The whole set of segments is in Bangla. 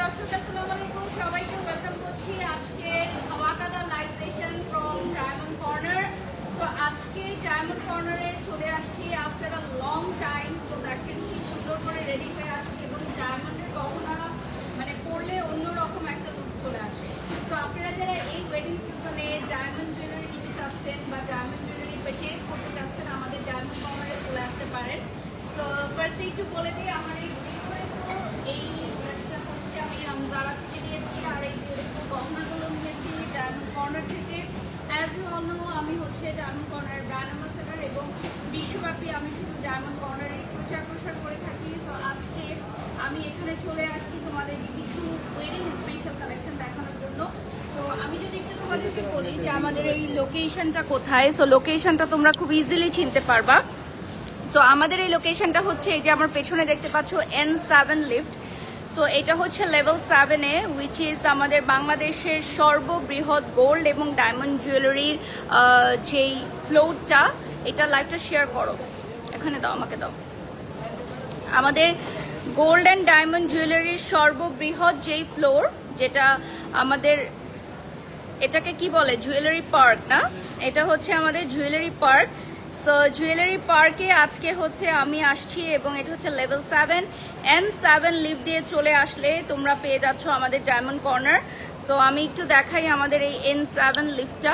দর্শক আসসালামু আলাইকুম, সবাইকে ওয়েলকাম করছি আজকে ধামাকাদার live session from Diamond Corner. So আজকে ডায়মন্ড কর্নারে চলে আসছি after a long time. So দেখেন কি সুন্দর করে রেডি হয়ে আসছি এবং ডায়মন্ডের গহনা মানে পরলে অন্যরকম একটা লুক চলে আসে। সো আপনারা যারা এই ওয়েডিং সিজনে ডায়মন্ড জুয়েলারি নিতে চাচ্ছেন বা ডায়মন্ড জুয়েলারি পারচেজ করতে চাচ্ছেন, আমাদের ডায়মন্ড কর্নারে চলে আসতে পারেন। সো ফার্স্টে একটু বলে দিই, আমার এই ড্রেসটা হচ্ছে আমি আমজারা থেকে নিয়েছি, আর এই বিউটিফুল গহনাগুলো নিয়েছি ডায়মন্ড কর্নার থেকে। অ্যাজ ইউ অল নো, আমি হচ্ছে ডায়মন্ড কর্নার ব্র্যান্ড অ্যাম্বাসেডর এবং বিশ্বব্যাপী আমি শুধু ডায়মন্ড কর্নারের প্রচার প্রসার করে থাকি। সো আজকে আমি এখানে চলে আসছি তোমাদেরকে কিছু ওয়েডিং স্পেশাল কালেকশন দেখানোর জন্য। তো আমি যদি একটু তোমাদেরকে বলি যে আমাদের এই লোকেশনটা কোথায়। সো লোকেশনটা তোমরা খুব ইজিলি চিনতে পারবা। সো আমাদের এই লোকেশনটা হচ্ছে এই যে আমার পেছনে দেখতে পাচ্ছ N7 লিফট। সো এটা হচ্ছে লেভেল 7-এ, উইচ ইজ আমাদের বাংলাদেশের সর্ববৃহৎ গোল্ড এবং ডায়মন্ড জুয়েলারির যেই ফ্লোরটা, এটা লাইভটা শেয়ার করো, এখানে দাও, আমাকে দাও। আমাদের গোল্ড অ্যান্ড ডায়মন্ড জুয়েলারির সর্ববৃহৎ যেই ফ্লোর, যেটা আমাদের এটাকে কি বলে, জুয়েলারি পার্ক না, এটা হচ্ছে আমাদের জুয়েলারি পার্ক। সো জুয়েলারি পার্কে আজকে হচ্ছে আমি আসছি এবং এটা হচ্ছে লেভেল 7 N7 লিফট দিয়ে চলে আসলে তোমরা পেয়ে যাচ্ছ আমাদের ডায়মন্ড কর্নার। সো আমি একটু দেখাই আমাদের এই N7 লিফটটা,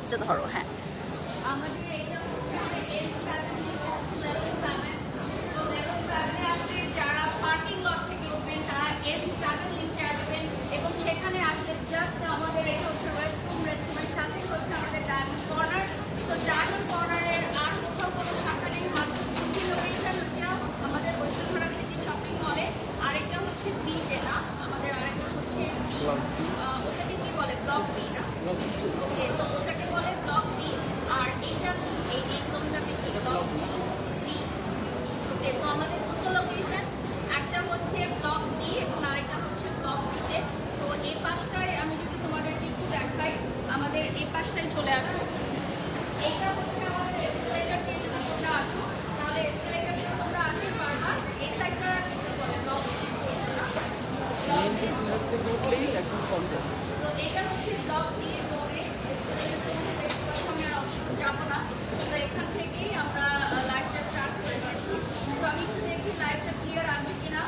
এটা ধরো। হ্যাঁ, আমাদের এটা হচ্ছে আমাদের N7 লিফট, লেভেল 7। তো লেভেল 7-এ আসলে যারা পার্কিং লট থেকে উঠবেন তারা N7 লিফটে আসবেন এবং সেখানে আসলে জাস্ট আমাদের এটা হচ্ছে রেস্টরুমের সাথে হচ্ছে আমাদের ডায়মন্ড কর্নার। তো ডায়মন্ড কর্নারের আর কোথাও কোনো শাখা নেই, মাত্র দুটি লোকেশন হচ্ছে আমাদের বসুন্ধরা সিটি শপিং মলে, আরেকটা হচ্ছে বিতে না, আমাদের আরেকটা হচ্ছে বি, ওটাকে কি বলে, ব্লক বি না, ওকে। তো ওটাকে বলে ব্লক বি, আর এইটা কি, এই জোনটাকে কি, ব্লক জি। ওকে, তো আমাদের দুটো লোকেশন, একটা হচ্ছে ব্লক বি এবং আরেকটা হচ্ছে ব্লক বিতে। তো এই পাশটায় আমি যদি তোমাদেরকে একটু দেখাই, আমাদের এই পাশটায় চলে আসো। এইটা হচ্ছে আমাদের এসকেলেটর দিয়ে যদি তোমরা আসো, তাহলে এসকেলেটর দিয়ে তোমরা আসতে পারবা। এই সাইডটা বলে ব্লক বি, তো এটা হচ্ছে ব্লক দিয়ে জোরে আমি আর অপশন যাবো না। তো এখান থেকেই আমরা লাইভটা স্টার্ট করে দিয়েছি। তো আমি একটু দেখি লাইভটা ক্লিয়ার আছে কিনা।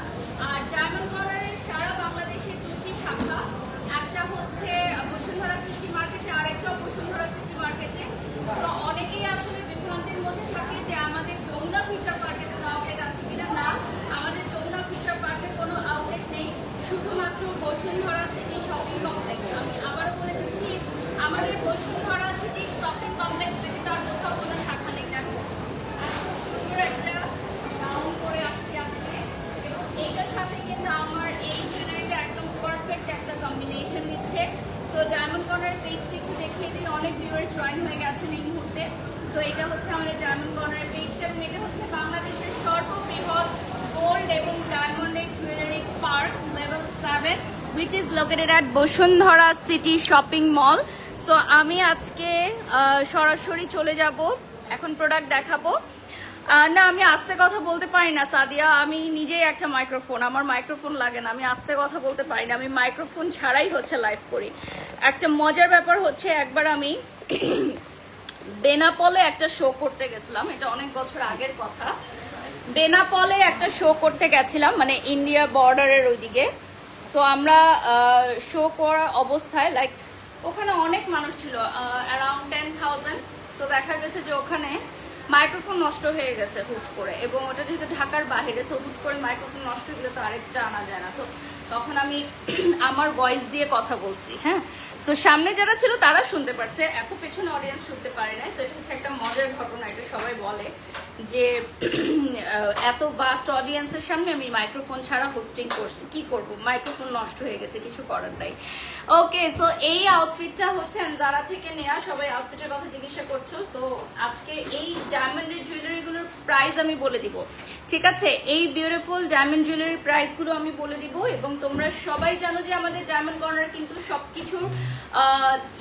আর ডায়মন্ড কর্নারের সারা বাংলাদেশে দুটি শাখা, একটা হচ্ছে বসুন্ধরা সিটি মার্কেটে, আরেকটাও বসুন্ধরা সিটি মার্কেটে। তো অনেকেই আসলে বিভ্রান্তির মধ্যে থাকে যে আমাদের যমুনা ফিউচার পার্কে কোনো আউটলেট আছে কিনা। না, আমাদের যমুনা ফিউচার পার্কে কোনো আউটলেট নেই, শুধুমাত্র বসুন্ধরা সিটি শপিং কমপ্লেক্স। আমি আবারও বলে দিচ্ছি, আমাদের বসুন্ধরা সিটি শপিং কমপ্লেক্স থেকে তার কোথাও কোনো শাখা নেই। দেখো সুন্দর একটা রাউন্ড করে আসছি আজকে, এবং এইটার সাথে কিন্তু আমার এই জুয়েলারিটা একদম পারফেক্ট একটা কম্বিনেশন নিচ্ছে। সো ডায়মন্ড কর্নার পেজটি একটু দেখিয়ে দিই, অনেক ভিউয়ার্স জয়েন হয়ে গেছেন এই মুহূর্তে। সো এটা হচ্ছে আমাদের ডায়মন্ড কর্নার পেজটা এবং এটা হচ্ছে বাংলাদেশের সর্ববৃহৎ গোল্ড এবং ডায়মন্ডের jewellery park level 7, which is located at Bashundhara city shopping mall. So আমি আজকে সরাসরি চলে যাব, এখন প্রোডাক্ট দেখাবো। না, আমি আস্তে কথা বলতে পারি না সাদিয়া, আমি নিজেই একটা মাইক্রোফোন, আমার মাইক্রোফোন লাগে না, আমি আস্তে কথা বলতে পারি না, আমি মাইক্রোফোন ছাড়াই হচ্ছে লাইভ করি। একটা মজার ব্যাপার হচ্ছে, একবার আমি বেনাপলে একটা শো করতে গেছিলাম, এটা অনেক বছর আগের কথা। বেনাপলে একটা শো করতে গেছিলাম, মানে ইন্ডিয়া বর্ডারের ওইদিকে। সো আমরা শো করার অবস্থায় লাইক ওখানে অনেক মানুষ ছিল, অ্যারাউন্ড 10,000। সো দেখা গেছে যে ওখানে মাইক্রোফোন নষ্ট হয়ে গেছে হুট করে, এবং ওটা যেহেতু ঢাকার বাইরে, সো হুট করে মাইক্রোফোন নষ্ট হয়ে গেলে তো আরেকটা আনা যায় না। সো তখন আমি আমার ভয়েস দিয়ে কথা বলছি, হ্যাঁ। সো সামনে যারা ছিল তারা শুনতে পারছে, এত পেছনে অডিয়েন্স শুনতে পারে না। সো এটা হচ্ছে একটা মজার ঘটনা, এটা সবাই বলে যে এত ভাস্ট অডিয়েন্সের সামনে আমি মাইক্রোফোন ছাড়া হোস্টিং করছি, কি করব, মাইক্রোফোন নষ্ট হয়ে গেছে, কিছু করার নাই। ওকে, সো এই আউটফিটটা হচ্ছে যারা থেকে নেওয়া, সবাই আউটফিটের কথা জিজ্ঞাসা করছো। সো আজকে এই ডায়মন্ডের জুয়েলারিগুলোর প্রাইস আমি বলে দিব, ঠিক আছে? এই বিউটিফুল ডায়মন্ড জুয়েলারির প্রাইসগুলো আমি বলে দিব, এবং তোমরা সবাই জানো যে আমাদের ডায়মন্ড কর্নার কিন্তু সবকিছুর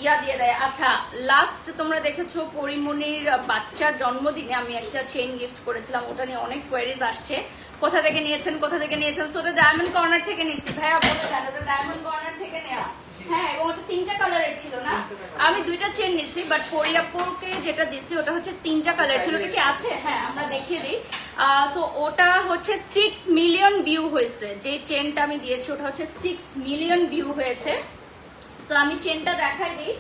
ইয়া দিয়ে দেয়। আচ্ছা, লাস্ট তোমরা দেখেছো পরিমণির বাচ্চার জন্মদিনে আমি একটা চেইন গিফট করেছিলাম, ওটা নিয়ে অনেক কোয়েরিজ আসছে, কোথা থেকে নিয়েছেন কোথা থেকে নিয়েছেন। সো ওটা ডায়মন্ড কর্নার থেকে নিচ্ছি। ভাইয়া বলে দেন ওটা ডায়মন্ড কর্নার থেকে নেওয়া। হ্যাঁ, এবং ওটা 3টা কালারের ছিল না, আমি 2টা চেন নিচ্ছি, বাট পরিয়াপুরকে যেটা দিচ্ছি ওটা হচ্ছে 3টা কালার ছিল। ওটা কি আছে? হ্যাঁ, আমরা দেখিয়ে দিই। সো ওটা হচ্ছে 6 মিলিয়ন ভিউ হয়েছে, যে চেনটা আমি দিয়েছি ওটা হচ্ছে 6 মিলিয়ন ভিউ হয়েছে। সো আমি চেনটা দেখাই দিই।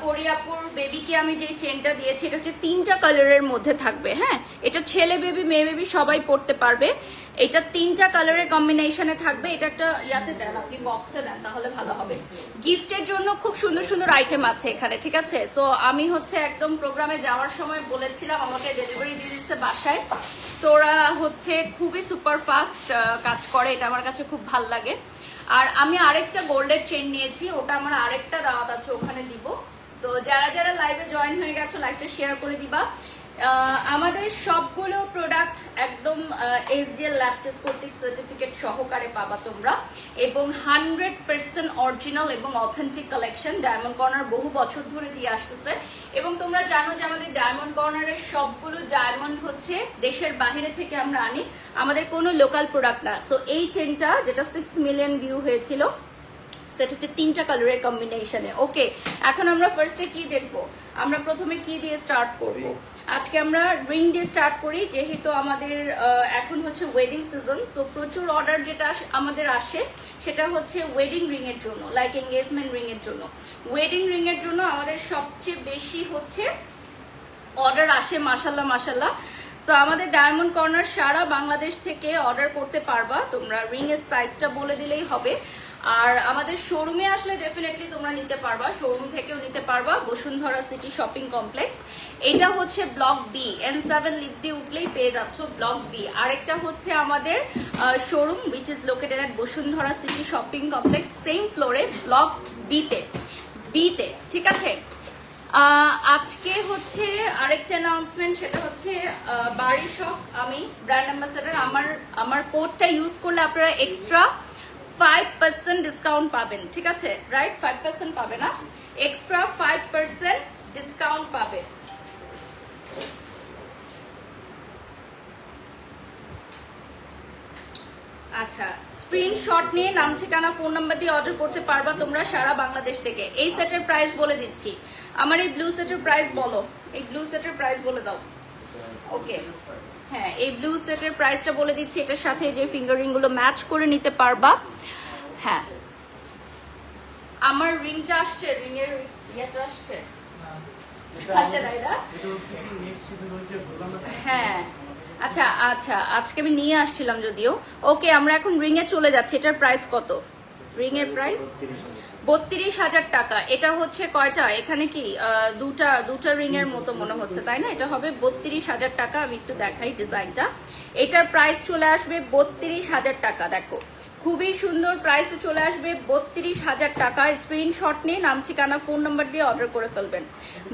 পরিয়াপুর বেবিকে আমি যে চেনটা দিয়েছি এটা হচ্ছে 3টা কালারের মধ্যে থাকবে। হ্যাঁ, এটা ছেলে বেবি মেয়ে বেবি সবাই পড়তে পারবে। এটা 3টা কালারের কম্বিনেশনে থাকবে। এটা একটা ইয়াতে দেন, আপনি বক্সে দেন তাহলে ভালো হবে। গিফটের জন্য খুব সুন্দর সুন্দর আইটেম আছে এখানে, ঠিক আছে। সো আমি হচ্ছে একদম প্রোগ্রামে যাওয়ার সময় বলেছিলাম আমাকে ডেলিভারি দিয়ে দিচ্ছে বাসায়। তো ওরা হচ্ছে খুবই সুপার ফাস্ট কাজ করে, এটা আমার কাছে খুব ভাল লাগে। আর আমি আরেকটা গোল্ডের চেন নিয়েছি, ওটা আমার আরেকটা দাওয়াত আছে, ওখানে দিব। সো যারা যারা লাইভে জয়েন হয়ে গেছো লাইভটা শেয়ার করে দিবা। আমাদের সবগুলো প্রোডাক্ট একদম SGL ল্যাব টেস্ট কর্তৃক সার্টিফিকেট সহকারে পাবা তোমরা, এবং 100% অরিজিনাল এবং অথেন্টিক কালেকশন। ডায়মন্ড কর্নার বহু বছর ধরে দিয়ে আসতেছে, এবং তোমরা জানো যে আমাদের ডায়মন্ড কর্নারের সবগুলো ডায়মন্ড হচ্ছে দেশের বাইরে থেকে আমরা আনি, আমাদের কোনো লোকাল প্রোডাক্ট না। তো এই চেনটা যেটা 6 মিলিয়ন ভিউ হয়েছিল সেটা হচ্ছে 3টা কালারের কম্বিনেশনে। ওকে, এখন আমরা ফার্স্টে কি দেখবো? আমরা প্রথমে কি দিয়ে স্টার্ট করব? আজকে আমরা রিং দিয়ে স্টার্ট করি, যেহেতু আমাদের এখন হচ্ছে ওয়েডিং সিজন। সো প্রচুর অর্ডার যেটা আমাদের আসে সেটা হচ্ছে ওয়েডিং রিং এর জন্য, লাইক এঙ্গেজমেন্ট রিং এর জন্য। ওয়েডিং রিং এর জন্য আমাদের সবচেয়ে বেশি হচ্ছে অর্ডার আসে, মাশাল্লাহ মাশাল্লাহ। সো আমাদের ডায়মন্ড কর্নার সারা বাংলাদেশ থেকে অর্ডার করতে পারবা তোমরা, রিং এর সাইজটা বলে দিলেই হবে। আর আমাদের শোরুমে আসলে ডেফিনেটলি তোমরা নিতে পারবা, শোরুম থেকেও নিতে পারবা, বসুন্ধরা সিটি শপিং কমপ্লেক্স। এটা হচ্ছে ব্লক বি, N7 লিফট দিয়ে উঠলেই পেয়ে যাচ্ছ ব্লক বি। আরেকটা হচ্ছে আমাদের showroom which is located at Bashundhara city shopping complex, same ফ্লোরে ব্লক বিতে, ঠিক আছে। আজকে হচ্ছে আরেকটা অ্যানাউন্সমেন্ট, সেটা হচ্ছে বাড়ি শখ, আমি ব্র্যান্ড অ্যাম্বাসেডর। আমার কোডটা ইউজ করলে আপনারা এক্সট্রা 5% ডিসকাউন্ট পাবেন, ঠিক আছে, রাইট? 5% পাবে না, এক্সট্রা 5% ডিসকাউন্ট পাবে। আচ্ছা, স্ক্রিনশট নিয়ে নাম ঠিকানা ফোন নাম্বার দিয়ে অর্ডার করতে পারবা তোমরা সারা বাংলাদেশ থেকে। এই সেটের প্রাইস বলে দিচ্ছি, আমার এই ব্লু সেটের প্রাইস বলো, এই ব্লু সেটের প্রাইস বলে দাও। ওকে, হ্যাঁ, এই ব্লু সেটের প্রাইসটা বলে দিচ্ছি, এটার সাথে যে ফিঙ্গারিং গুলো ম্যাচ করে নিতে পারবা। হ্যাঁ, আমার রিংটা আসছে, রিং এর ইয়েটা আসছে, হ্যাঁ। আচ্ছা আচ্ছা, আজকে আমি নিয়ে আসছিলাম যদিও। ওকে, আমরা এখন রিং এ চলে যাচ্ছি। এটার প্রাইস কত? রিং এর প্রাইস 32,000 টাকা। এটা হচ্ছে কয়টা? এখানে কি দুটা রিং এর মতো মনে হচ্ছে, তাই না? এটা হবে 32,000 টাকা। আমি একটু দেখাই ডিজাইনটা। এটার প্রাইস চলে আসবে 32,000 টাকা। দেখো, খুবই সুন্দর প্রাইসে চলে আসবে 32,000 টাকা। স্ক্রিনশট নিয়ে নাম ঠিকানা ফোন নাম্বার দিয়ে অর্ডার করে ফেলবেন।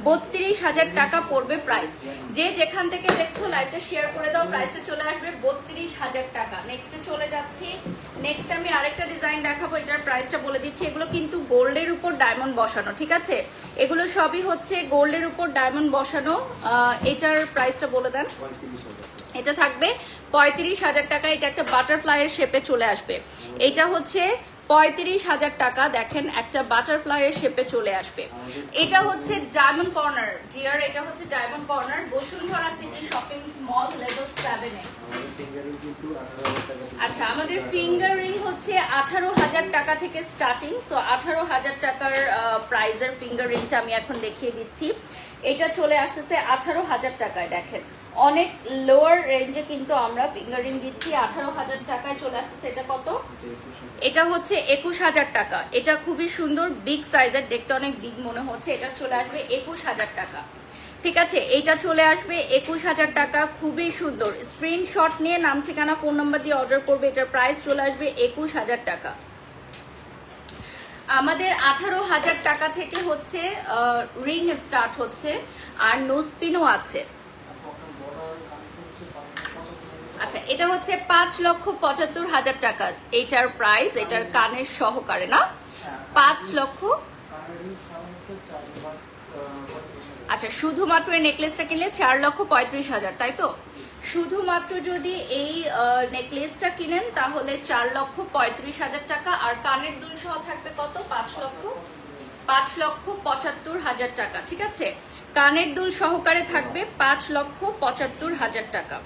32,000 টাকা পড়বে প্রাইস। যে যেখান থেকে দেখছো লাইভটা শেয়ার করে দাও, প্রাইসে চলে আসবে 32,000 টাকা। নেক্সটে চলে যাচ্ছি। নেক্সট আমি আরেকটা ডিজাইন দেখাবো, এটার প্রাইসটা বলে দিচ্ছি। এগুলো কিন্তু গোল্ডের উপর ডায়মন্ড বসানো, ঠিক আছে? এগুলো সবই হচ্ছে গোল্ডের উপর ডায়মন্ড বসানো। এটার প্রাইসটা বলে দেন। এটা থাকবে 35,000 টাকা। এটা একটা বাটারফ্লাইয়ের শেপে চলে আসবে। এটা হচ্ছে 35,000 টাকা। দেখেন, একটা বাটারফ্লাইয়ের শেপে চলে আসবে। এটা হচ্ছে ডায়মন্ড কর্নার ডিয়ার, এটা হচ্ছে diamond corner Bashundhara city shopping mall level 7 এ। আচ্ছা, আমাদের ফিঙ্গার রিং হচ্ছে 18,000 টাকা থেকে স্টার্টিং। সো 18,000 টাকার প্রাইজের ফিঙ্গার রিংটা আমি এখন দেখিয়ে দিচ্ছি। এটা চলে আসতেছে 18,000 টাকায়। দেখেন, অনেক লোয়ার রেঞ্জে কিন্তু আমরা ফিঙ্গার রিং দিচ্ছি। 18,000 টাকায় চলে আসতেছে। এটা কত? এটা হচ্ছে 21,000 টাকা। এটা খুবই সুন্দর, বিগ সাইজের, দেখতে অনেক বিগ মনে হচ্ছে। এটা চলে আসবে 21,000 টাকা, ঠিক আছে? এটা চলে আসবে 21,000 টাকা, খুবই সুন্দর। স্ক্রিনশট নিয়ে নাম ঠিকানা ফোন নাম্বার দিয়ে অর্ডার করবে। এটার প্রাইস চলে আসবে 21,000 টাকা। আমাদের 18,000 টাকা থেকে হচ্ছে রিং স্টার্ট হচ্ছে, আর নোজপিনও আছে। আচ্ছা, এটা হচ্ছে 5,75,000 টাকা এটার প্রাইস, এটার কানের সহকারে না, 5 লক্ষ। আচ্ছা, শুধুমাত্র এই নেকলেসটা কিনলে 4,35,000, তাই তো? শুধুমাত্র যদি এই নেকলেসটা কিনেন তাহলে 4,35,000 টাকা, আর কানের দুল সহ থাকবে কত? 5,75,000 টাকা। ঠিক আছে, কানের দুল সহকারে থাকবে 5,75,000 টাকা।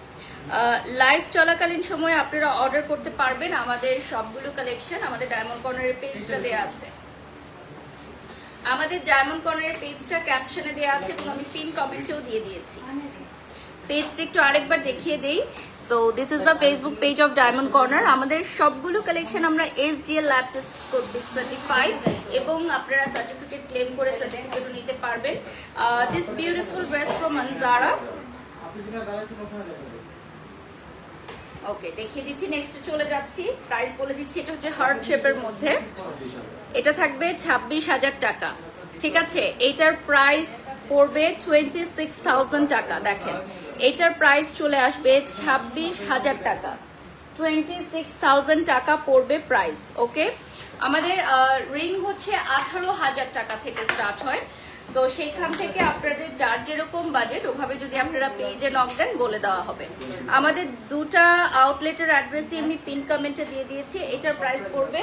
লাইভ চলাকালীন সময়ে আপনারা অর্ডার করতে পারবেন। আমাদের সবগুলো কালেকশন আমাদের ডায়মন্ড কর্নারের পেজটা দেওয়া আছে, আমাদের ডায়মন্ড কর্নারের পেজটা ক্যাপশনে দেওয়া আছে এবং আমি পিন কমেন্টেও দিয়ে দিয়েছি। পেজটা একটু আরেকবার দেখিয়ে দেই। So this is the Facebook page of diamond corner. আমাদের সবগুলো কালেকশন আমরা SGL ল্যাব টেস্ট সার্টিফাইড, এবং আপনারা সার্টিফিকেট ক্লেম করে সার্টিফিকেটও নিতে পারবেন। This beautiful dress from Anjara. Okay, দেখিয়ে দিচ্ছি। নেক্সট চলে যাচ্ছি, প্রাইস বলে দিচ্ছি। এটা হচ্ছে হার্ট শেপের মধ্যে, এটা থাকবে 26,000 টাকা। ঠিক আছে, এইটার প্রাইস পড়বে 26,000 টাকা। দেখেন, এইটার প্রাইস চলে আসবে 26,000 টাকা, 26,000 টাকা পড়বে প্রাইস। ওকে, আমাদের রিং হচ্ছে 18,000 টাকা থেকে স্টার্ট হয়। তো সেইখান থেকে আপনাদের যার যেরকম বাজেট ওভাবে যদি আপনারা পেজে নক দেন বলে দেওয়া হবে। আমাদের দুটা আউটলেটের অ্যাড্রেসই আমি পিন কমেন্টে দিয়ে দিয়েছি। এটার প্রাইস পড়বে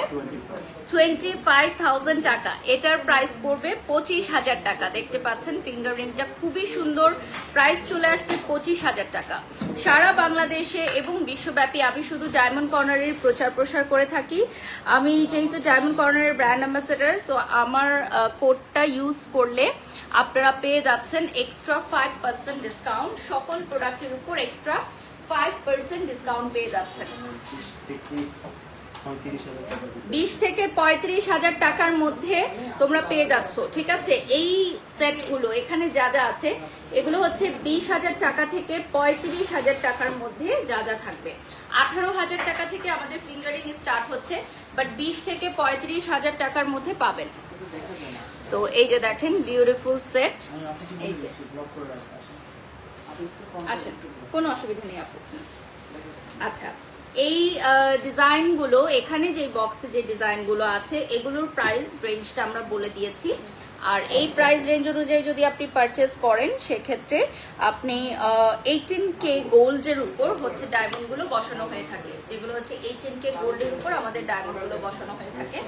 25,000 টাকা, এটার প্রাইস পড়বে 25,000 টাকা। দেখতে পাচ্ছেন ফিঙ্গার রিংটা খুবই সুন্দর, প্রাইস চলে আসবে 25,000 টাকা। সারা বাংলাদেশে এবং বিশ্বব্যাপী আমি শুধু ডায়মন্ড কর্নারের প্রচার প্রসার করে থাকি। আমি যেহেতু ডায়মন্ড কর্নারের ব্র্যান্ড অ্যাম্বাসেডার, সো আমার কোডটা ইউজ করলে আপনারা পেয়ে যাচ্ছেন এক্সট্রা 5% ডিসকাউন্ট। সকল প্রোডাক্টের উপর এক্সট্রা 5% ডিসকাউন্ট পেয়ে যাচ্ছেন। 20 থেকে 35,000 টাকার মধ্যে তোমরা পেয়ে যাচ্ছ। ঠিক আছে, এই সেটগুলো এখানে যা যা আছে এগুলো হচ্ছে 20,000 টাকা থেকে 35,000 টাকার মধ্যে যা যা থাকবে। 18,000 টাকা থেকে আমাদের ফিঙ্গারিং স্টার্ট হচ্ছে, বাট 20 থেকে 35,000 টাকার মধ্যে পাবেন। সো এই যে দেখেন বিউটিফুল সেট, এই যে আসেন, কোনো অসুবিধা নেই আপু। আচ্ছা, এই ডিজাইনগুলো এখানে যে বক্সে যে ডিজাইনগুলো আছে এগুলোর প্রাইস রেঞ্জটা আমরা বলে দিয়েছি। আর এই প্রাইস রেঞ্জ অনুযায়ী যদি আপনি পারচেস করেন সেক্ষেত্রে আপনি 18K গোল্ডের উপর হচ্ছে ডায়মন্ডগুলো বসানো হয়ে থাকে, যেগুলো হচ্ছে 18K গোল্ডের উপর আমাদের ডায়মন্ডগুলো বসানো হয়ে থাকে।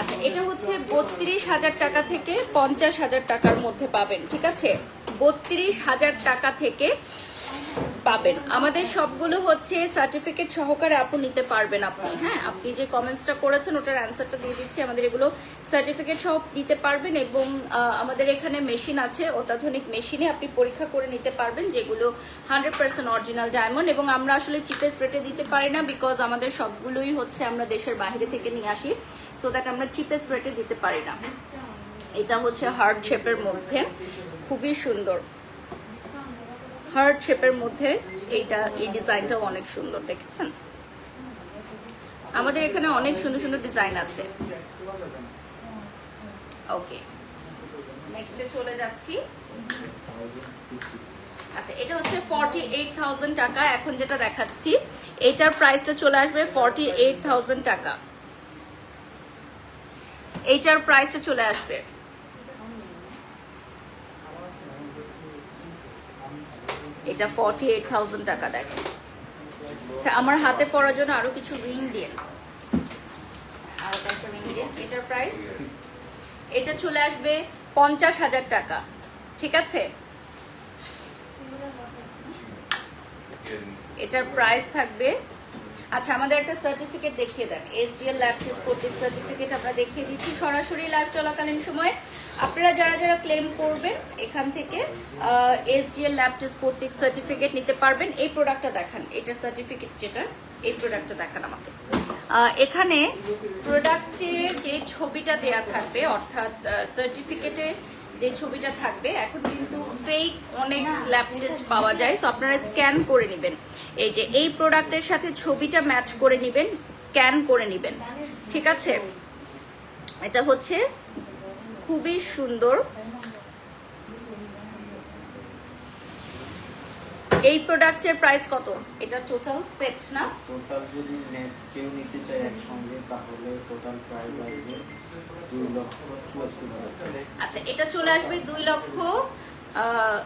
আচ্ছা, এটা হচ্ছে 32,000 টাকা থেকে 50,000 টাকার মধ্যে পাবেন। ঠিক আছে, 32,000 টাকা থেকে পাবেন। আমাদের সবগুলো হচ্ছে সার্টিফিকেট সহকারে আপু নিতে পারবেন আপনি। হ্যাঁ, আপনি যে কমেন্টসটা করেছেন ওটার অ্যান্সারটা দিয়ে দিচ্ছি। আমাদের এগুলো সার্টিফিকেট সহ নিতে পারবেন, এবং আমাদের এখানে মেশিন আছে, অত্যাধুনিক মেশিনে আপনি পরীক্ষা করে নিতে পারবেন, যেগুলো 100% অরিজিনাল ডায়মন্ড। এবং আমরা আসলে চিপেস্ট রেটে দিতে পারি না, বিকজ আমাদের সবগুলোই হচ্ছে আমরা দেশের বাইরে থেকে নিয়ে আসি, সো দ্যাট আমরা চিপেস্ট রেটে দিতে পারি না। এটা হচ্ছে হার্ট শেপের মধ্যে, খুবই সুন্দর হার্ট শেপের মধ্যে। এইটা, এই ডিজাইনটাও অনেক সুন্দর, দেখেছেন? আমাদের এখানে অনেক সুন্দর সুন্দর ডিজাইন আছে। ওকে, নেক্সটে চলে যাচ্ছি। আচ্ছা, এটা হচ্ছে 48,000 টাকা। এখন যেটা দেখাচ্ছি এটার প্রাইসটা চলে আসবে 48,000 টাকা। এইটার প্রাইসটা চলে আসবে এটা 48,000 টাকা। দেখেন, আচ্ছা, আমার হাতে পরার জন্য আরো কিছু রিং দিয়ে, আরো একটা রিং দিয়ে। এটার প্রাইস এটা চলে আসবে 50,000 টাকা। ঠিক আছে, এটার প্রাইস থাকবে। আচ্ছা, আমাদের একটা সার্টিফিকেট দেখিয়ে দেন, SGL ল্যাব টেস্ট কর্তৃক সার্টিফিকেট আমরা দেখিয়ে দিচ্ছি সরাসরি লাইভ চলাকালীন সময়। আপনারা যারা যারা ক্লেম করবেন এখান থেকে SGL ল্যাব টেস্ট কর্তৃক সার্টিফিকেট নিতে পারবেন। এই প্রোডাক্টটা দেখান, এটার সার্টিফিকেট যেটা, এই প্রোডাক্টটা দেখান আমাকে। এখানে প্রোডাক্টের যে ছবিটা দেয়া থাকবে, অর্থাৎ সার্টিফিকেটে যে ছবিটা থাকবে, এখন কিন্তু ফেক অনেক ল্যাব টেস্ট পাওয়া যায়, সো আপনারা স্ক্যান করে নেবেন। এই যে এই প্রোডাক্টের সাথে ছবিটা ম্যাচ করে নেবেন, স্ক্যান করে নেবেন। ঠিক আছে, এটা হচ্ছে খুবই সুন্দর। এই প্রোডাক্টের প্রাইস কত? এটা টোটাল সেট না? টোটাল যদি কেউ নিতে চায় একসঙ্গে তাহলে টোটাল প্রাইস আসবে 2,74,000। আচ্ছা, এটা চলে আসবে 2,80,000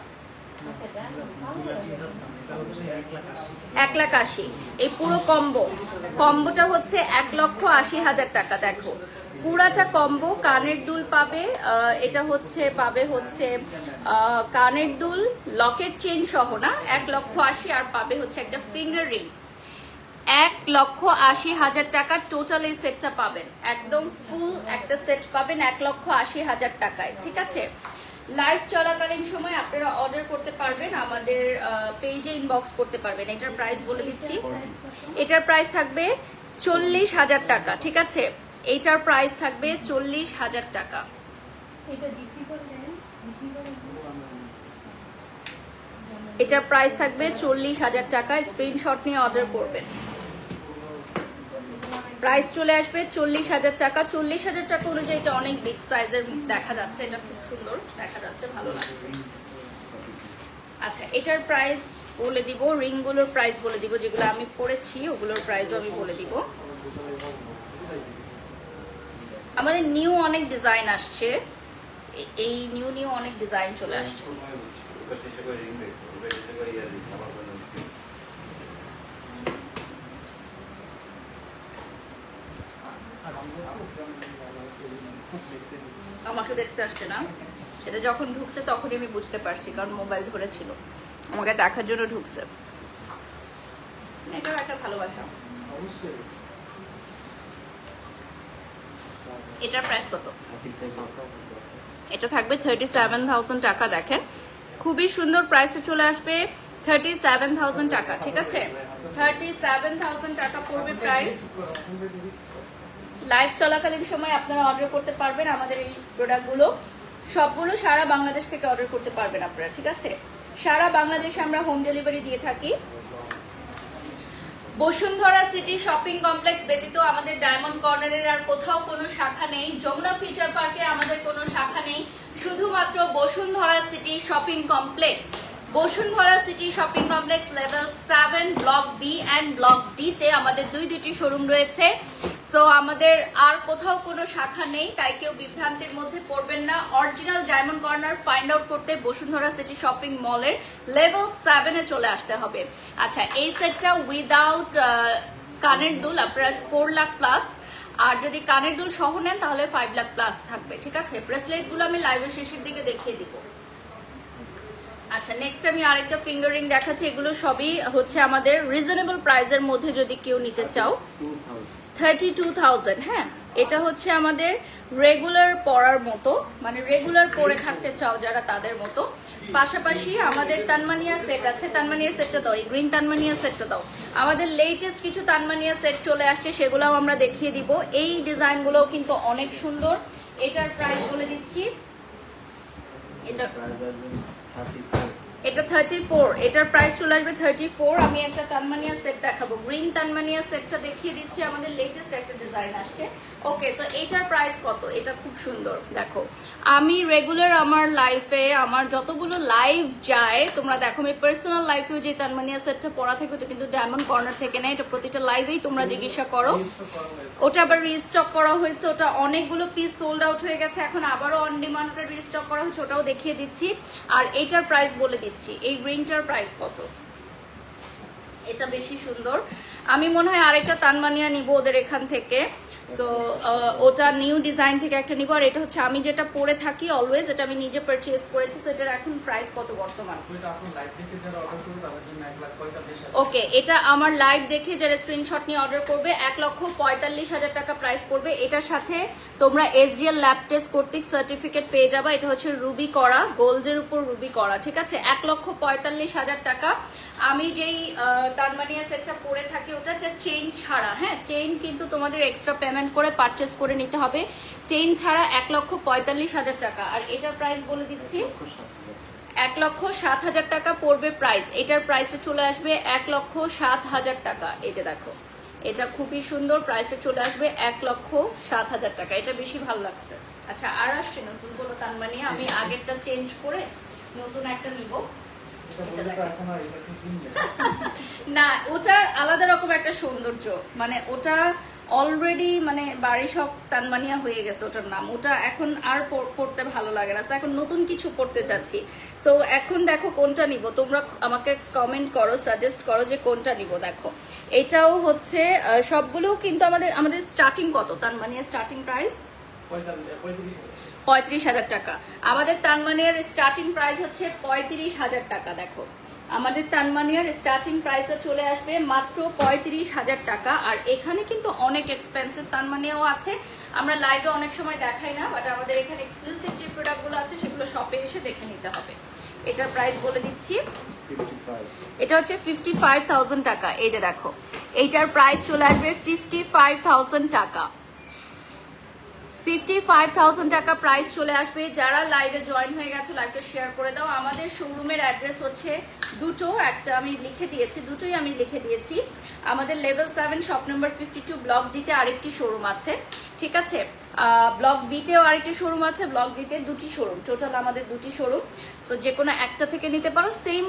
1,80,000। এই পুরো কম্বোটা হচ্ছে 1,80,000 টাকা। দেখো পুরাটা কম্বো, কানের দুল পাবে, এটা পাবে কানের দুল লকেট চেইন সহ না, 1,80,000, আর পাবে হচ্ছে একটা ফিঙ্গার রিং। 1,80,000 টাকা টোটাল এই সেটটা পাবেন, একদম ফুল একটা সেট পাবেন 1,80,000 টাকায়। ঠিক আছে, লাইভ চলাকালীন সময় আপনারা অর্ডার করতে পারবেন, আমাদের পেজে ইনবক্স করতে পারবেন। এটার প্রাইস বলে দিচ্ছি, এটার প্রাইস থাকবে 40,000 টাকা। ঠিক আছে, এইটার প্রাইস থাকবে 40,000 টাকা। এটার প্রাইস থাকবে 40,000 টাকা। স্ক্রিনশট নিয়ে অর্ডার করবেন। প্রাইস চলে আসবে 40,000 টাকা। 40,000 টাকা অনুযায়ী এটা অনেক বিগ সাইজের দেখা যাচ্ছে, এটা খুব সুন্দর দেখা যাচ্ছে, ভালো লাগছে। আচ্ছা, এটার প্রাইস বলে দিব, রিংগুলোর প্রাইস বলে দিব, যেগুলো আমি পরেছি ওগুলোর প্রাইসও আমি বলে দিব। আমাদের নিউ অনেক ডিজাইন আসছে, এই নিউ অনেক ডিজাইন চলে আসছে। আমাকে দেখতে আসছে না, সেটা যখন ঢুকছে তখনই আমি বুঝতে পারছি, কারণ মোবাইল ধরেছিল, আমাকে দেখার জন্য ঢুকছে। এটাও একটা ভালোবাসা। এটার প্রাইস কত? এটা থাকবে 37,000 টাকা। দেখেন খুবই সুন্দর, প্রাইসে চলে আসবে 37,000 টাকা। ঠিক আছে, 37,000 টাকা পড়বে প্রাইস। লাইভ চলাকালীন সময় আপনারা অর্ডার করতে পারবেন আমাদের এই প্রোডাক্টগুলো, সবগুলো সারা বাংলাদেশ থেকে অর্ডার করতে পারবেন আপনারা। ঠিক আছে, সারা বাংলাদেশে আমরা হোম ডেলিভারি দিয়ে থাকি। বসুন্ধরা সিটি শপিং কমপ্লেক্স ব্যতীত আমাদের ডায়মন্ড কর্নারের আর কোথাও কোনো শাখা নেই। যমুনা ফিউচার পার্কে আমাদের কোনো শাখা নেই, শুধুমাত্র Bashundhara city shopping complex. Bashundhara city shopping complex level 7 block B and block D তে আমাদের দুটি শোরুম রয়েছে। সো আমাদের আর কোথাও কোনো শাখা নেই, তাই কেউ বিভ্রান্তির মধ্যে পড়বেন না। Original diamond corner find out করতে বসুন্ধরা সিটি শপিং মলের লেভেল 7 এ চলে আসতে হবে। আচ্ছা, এই সেটটা উইদাউট কানের দুল আপনারা 4 লাখ প্লাস, আর যদি কানের দুল সহ নেন তাহলে 5 লাখ প্লাস থাকবে। ঠিক আছে, ব্রেসলেটগুলো আমি লাইভের শেষের দিকে দেখিয়ে দিব। আচ্ছা, নেক্সট আমি আরেকটা ফিঙ্গার রিং দেখাচ্ছি। এগুলো সবই হচ্ছে আমাদের রিজনেবল প্রাইসের মধ্যে, যদি কেউ নিতে চাও 32,000। হ্যাঁ, এটা হচ্ছে আমাদের রেগুলার পরার মতো, মানে রেগুলার পরে থাকতে চাও যারা, তাদের মতো। পাশাপাশি আমাদের তানমানিয়া সেট আছে, তানমানিয়া সেটটা দাও, এই গ্রিন তানমানিয়া সেটটা দাও। আমাদের লেটেস্ট কিছু তানমানিয়া সেট চলে আসছে, সেগুলোও আমরা দেখিয়ে দিব। এই ডিজাইনগুলোও কিন্তু অনেক সুন্দর। এটার প্রাইস বলে দিচ্ছি, এটা 34, এটার প্রাইস চলে আসবে 34। আমি একটা তানমানিয়া সেট দেখাবো, গ্রিন তানমানিয়া সেটটা দেখিয়ে দিচ্ছি, আমাদের লেটেস্ট একটা ডিজাইন আসছে। ওকে, সো এটার প্রাইস কত? এটা খুব সুন্দর। দেখো আমি রেগুলার আমার লাইফে, আমার যতগুলো লাইভ যায় তোমরা দেখো, আমি পার্সোনাল লাইফেও যে তানমানিয়া সেটটা পরা থাকে ওটা কিন্তু ডায়মন্ড কর্নার থেকে নেয়। এটা প্রতিটা লাইভেই তোমরা জিজ্ঞাসা করো, ওটা আবার রিস্টক করা হয়েছে, ওটা অনেকগুলো পিস সোল্ড আউট হয়ে গেছে, এখন আবারও অন ডিমান্ড ওটা রিস্টক করা হয়েছে, ওটাও দেখিয়ে দিচ্ছি। আর এটার প্রাইস বলে দিচ্ছি, এই গ্রিনটার প্রাইস কত? এটা বেশি সুন্দর। আমি মনে হয় আরেকটা তানমানিয়া নিব ওদের এখান থেকে, সো ওটা নিউ ডিজাইন থেকে একটা নিব। আর এটা হচ্ছে আমি যেটা পরে থাকি অলওয়েজ, এটা আমি নিজে পারচেজ করেছি। সো এটার এখন প্রাইস কত বর্তমান? ওকে, এটা আমার লাইভ দেখে যারা স্ক্রিনশট নিয়ে অর্ডার করবে 1,45,000 টাকা প্রাইস পড়বে। এটার সাথে তোমরা এসডিএল ল্যাব টেস্ট কর্তৃক সার্টিফিকেট পেয়ে যাবা। এটা হচ্ছে রুবি করা, গোল্ডের উপর রুবি করা। ঠিক আছে, 1,45,000 টাকা। আমি যেই তানমানিয়া সেটটা পরে থাকি ওটা চেইন ছাড়া, হ্যাঁ চেইন কিন্তু তোমাদের এক্সট্রা পেমেন্ট করে পারচেস করে নিতে হবে, চেইন ছাড়া 1,45,000 টাকা। আর এটার প্রাইস বলে দিচ্ছি 1,07,000 টাকা পড়বে প্রাইস। এটার প্রাইসে চলে আসবে 1,07,000 টাকা। এই যে দেখো, এটা খুবই সুন্দর, প্রাইসে চলে আসবে 1,07,000 টাকা। এটা বেশি ভালো লাগছে। আচ্ছা, আর আসছে নতুন কোনো তানমানিয়া, আমি আগেরটা চেঞ্জ করে নতুন একটা নিব। এটা দেখো। না, ওটা আলাদা রকম একটা সৌন্দর্য, মানে ওটা অলরেডি মানে বাড়ি সব তানমানিয়া হয়ে গেছে ওটার নাম, ওটা এখন আর পড়তে ভালো লাগে না। এখন নতুন কিছু করতে চাচ্ছি। সো এখন দেখো কোনটা নিব, তোমরা আমাকে কমেন্ট করো, সাজেস্ট করো যে কোনটা নিব। দেখো এটাও হচ্ছে সবগুলো কিন্তু আমাদের স্টার্টিং কত তানমানিয়া স্টার্টিং প্রাইস 35,000 টাকা। আমাদের তানমানিয়ার স্টার্টিং প্রাইস হচ্ছে 35,000 টাকা। দেখো আমাদের তানমানিয়ার স্টার্টিং প্রাইসে চলে আসবে মাত্র 35,000 টাকা। আর এখানে কিন্তু অনেক এক্সপেন্সিভ তানমানিয়াও আছে, আমরা লাইভে অনেক সময় দেখাই না, বাট আমাদের এখানে এক্সক্লুসিভ যে প্রোডাক্টগুলো আছে সেগুলো শপে এসে দেখে নিতে হবে। এটার প্রাইস বলে দিচ্ছি, এটা হচ্ছে 55,000 টাকা। এই যে দেখো এইটার প্রাইস চলে আসবে 55,000 টাকা। 55,000 টাকা প্রাইস চলে আসবে। যারা লাইভে জয়েন হয়ে গেছো লাইভটা শেয়ার করে দাও। আমাদের শোরুমের অ্যাড্রেস হচ্ছে দুটো, একটা আমি লিখে দিয়েছি, দুটোই আমি লিখে দিয়েছি। আমাদের লেভেল 7 শপ নাম্বার 52 ব্লক ডিতে আরেকটি শোরুম আছে, ঠিক আছে। ব্লক বিতেও আরেকটি শোরুম আছে, ব্লক ডিতে দুটি শোরুম, টোটাল আমাদের দুটি শোরুম। সো যে কোনো একটা থেকে নিতে পারো, সেম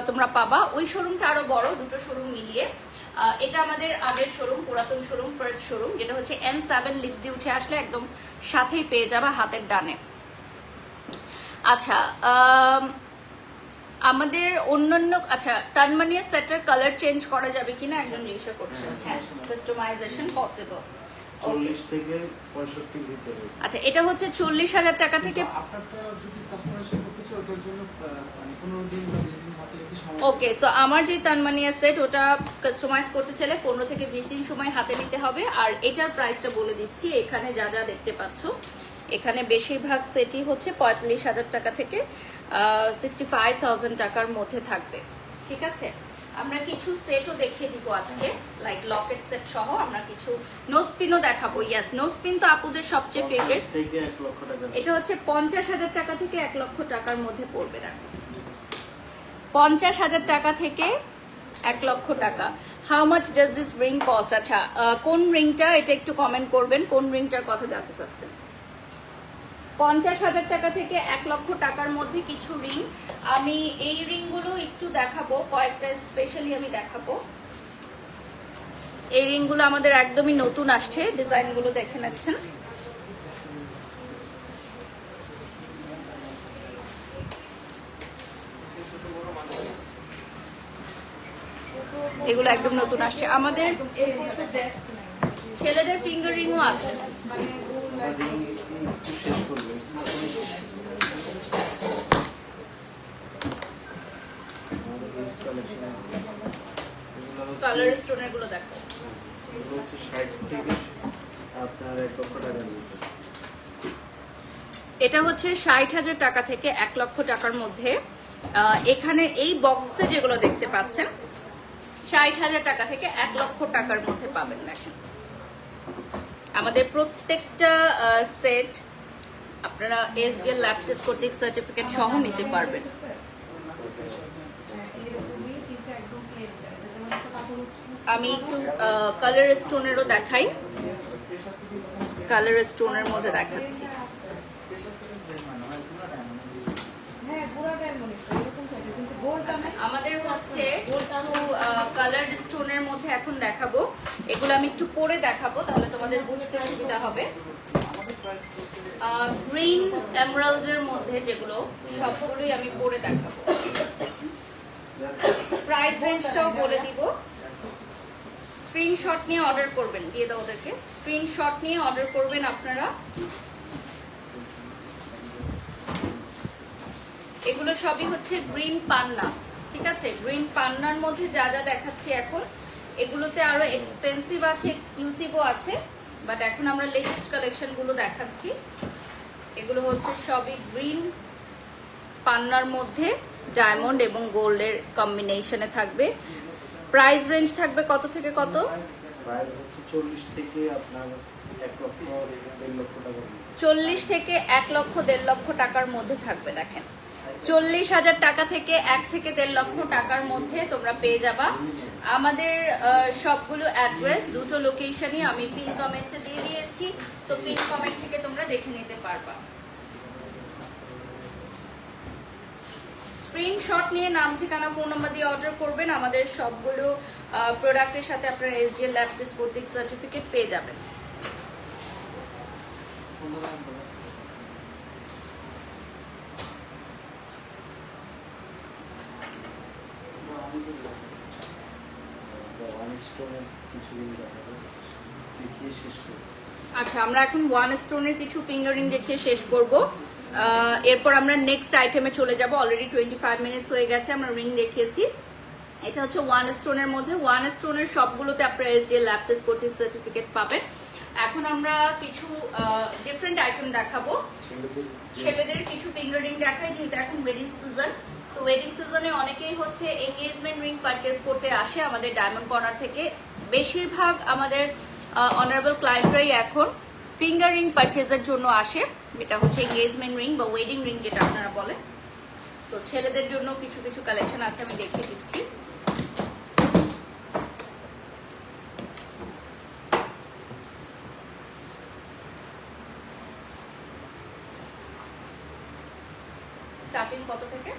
তোমরা পাবা। ওই শোরুমটা আরো বড়, দুটো শোরুম মিলিয়ে। এটা আমাদের আগের শোরুম, পুরাতন শোরুম, ফার্স্ট শোরুম, যেটা হচ্ছে N7 লিফট দিয়ে উঠে আসলে একদম সাথেই পেয়ে যাবা, হাতের ডানে। আচ্ছা আমাদের অন্যান্য, আচ্ছা তানমানিয়া সেটের কালার চেঞ্জ করা যাবে কিনা একজন জিজ্ঞাসা করছে। হ্যাঁ, কাস্টমাইজেশন পসিবল। 40 থেকে 65 ভিতরে। আচ্ছা এটা হচ্ছে 40,000 টাকা থেকে। আপনারটা যদি কাস্টমাইজেশন করতে চাই ওটার জন্য মানে 15 দিন বা 20 দিন হাতে রেখে সময়। ওকে, সো আমার যে তানমানিয়া সেট ওটা কাস্টমাইজ করতে চাইলে 15 থেকে 20 দিন সময় হাতে নিতে হবে। আর এটার প্রাইসটা বলে দিচ্ছি, এখানে যা যা দেখতে পাচ্ছ এখানে বেশিরভাগ সেটই হচ্ছে 45,000 টাকা থেকে 65,000 টাকার মধ্যে থাকবে, ঠিক আছে। আমরা কিছু সেটও দেখিয়ে দিব আজকে, লাইক লকেট সেট সহ আমরা কিছু নোজপিনও দেখাবো। ইয়েস, নোজপিন তো আপুদের সবচেয়ে ফেভারিট। থেকে 1 লক্ষ টাকা। এটা হচ্ছে 50,000 টাকা থেকে 1 লক্ষ টাকার মধ্যে পড়বে। দেখো 50,000 টাকা থেকে 1 লক্ষ টাকা। How much does this ring cost? আচ্ছা কোন রিংটা, এটা একটু কমেন্ট করবেন, কোন রিংটার কথা জানতে চাচ্ছেন। 50,000 টাকা থেকে 1 লক্ষ টাকার মধ্যে কিছু রিং, আমি এই রিংগুলো একটু দেখাবো, কয়েকটা স্পেশালি আমি দেখাবো। এই রিংগুলো আমাদের একদমই নতুন আসছে, ডিজাইনগুলো দেখে নিচ্ছেন। এগুলো একদম নতুন আসছে আমাদের। ছেলেদের ফিঙ্গার রিংও আছে। শেষ করবে। কালার স্টোনের গুলো দেখো, এগুলো হচ্ছে 60 থেকে আপনার 1 লক্ষ টাকার মধ্যে। এটা হচ্ছে 60,000 টাকা থেকে 1 লক্ষ টাকার মধ্যে। এখানে এই বক্সে যেগুলো দেখতে পাচ্ছেন 60,000 টাকা থেকে 1 লক্ষ টাকার মধ্যে পাবেন। দেখেন আমাদের প্রত্যেকটা সেট আপনারা এসজিএল ল্যাব টেস্ট কর্তৃক সার্টিফিকেট সহ নিতে পারবেন। আমি একটু কালার স্টোনেরও দেখাই, কালার স্টোনের মধ্যে দেখাচ্ছি। আমাদের হচ্ছে কালার স্টোনের মধ্যে এখন দেখাবো, এগুলো আমি একটু পরে দেখাবো তাহলে তোমাদের বুঝতে সুবিধা হবে। গ্রিন এমরাল্ডের মধ্যে যেগুলো সবগুলোই আমি পরে দেখাবো। প্রাইস রেঞ্জটাও বলে দিব। স্ক্রিনশট নিয়ে অর্ডার করবেন, দিয়ে দাও ওদেরকে, স্ক্রিনশট নিয়ে অর্ডার করবেন আপনারা। এগুলো সবই হচ্ছে গ্রিন পান্না, ঠিক আছে। গ্রিন পান্নার মধ্যে যা যা দেখাচ্ছি এখন, এগুলোতে আরো এক্সপেন্সিভ আছে, এক্সক্লুসিভও আছে, বাট এখন আমরা লেটেস্ট কালেকশন গুলো দেখাচ্ছি। এগুলো হচ্ছে সবই গ্রিন পান্নার মধ্যে ডায়মন্ড এবং গোল্ডের কম্বিনেশনে থাকবে। প্রাইস রেঞ্জ থাকবে কত থেকে কত? প্রাইস হচ্ছে 40 থেকে আপনার 1 লক্ষ 1.5 লক্ষ টাকা। 40 থেকে 1 লক্ষ 1.5 লক্ষ টাকার মধ্যে থাকবে। দেখেন 40,000 টাকা থেকে 1 থেকে 1.5 লক্ষ টাকার মধ্যে তোমরা পেয়ে যাবা। আমাদের সবগুলো অ্যাড্রেস দুটো লোকেশনই আমি পিন কমেন্টে দিয়ে দিয়েছি, সো পিন কমেন্ট থেকে তোমরা দেখে নিতে পারবা। স্ক্রিনশট নিয়ে নাম ঠিকানা ফোন নাম্বার দিয়ে অর্ডার করবেন। আমাদের সবগুলো প্রোডাক্টের সাথে আপনারা SGL ল্যাব টেস্ট কর্তৃক সার্টিফিকেট পেয়ে যাবেন। ওয়ান স্টোনের কিছু দেখিয়ে শেষ করি। আচ্ছা, আমরা এখন ওয়ান স্টোনের কিছু ফিঙ্গারিং দেখিয়ে শেষ করব। এরপর আমরা নেক্সট আইটেমে চলে যাব। অলরেডি 25 মিনিটস হয়ে গেছে, আমরা রিং দেখিয়েছি। এটা হচ্ছে ওয়ান স্টোনের মধ্যে। ওয়ান স্টোনের সবগুলোতে আপনারা SGL ল্যাব টেস্ট কর্তৃক সার্টিফিকেট পাবেন। এখন আমরা কিছু ডিফারেন্ট আইটেম দেখাবো। ছেলেদের কিছু ফিঙ্গারিং দেখাই, যেহেতু এখন ওয়েডিং সিজন। সো ওয়েডিং সিজনে অনেকেই হচ্ছে এঙ্গেজমেন্ট রিং পারচেজ করতে আসে আমাদের ডায়মন্ড কর্নার থেকে। বেশিরভাগ আমাদের অনারেবল ক্লায়েন্টরাই এখন ফিঙ্গার রিং পারচেজের জন্য আসে। এটা হচ্ছে এঙ্গেজমেন্ট রিং বা ওয়েডিং রিং যেটা আপনারা বলে। সো ছেলেদের জন্য কিছু কিছু কালেকশন আছে, আমি দেখিয়ে দিচ্ছি। স্টার্টিং কত থেকে?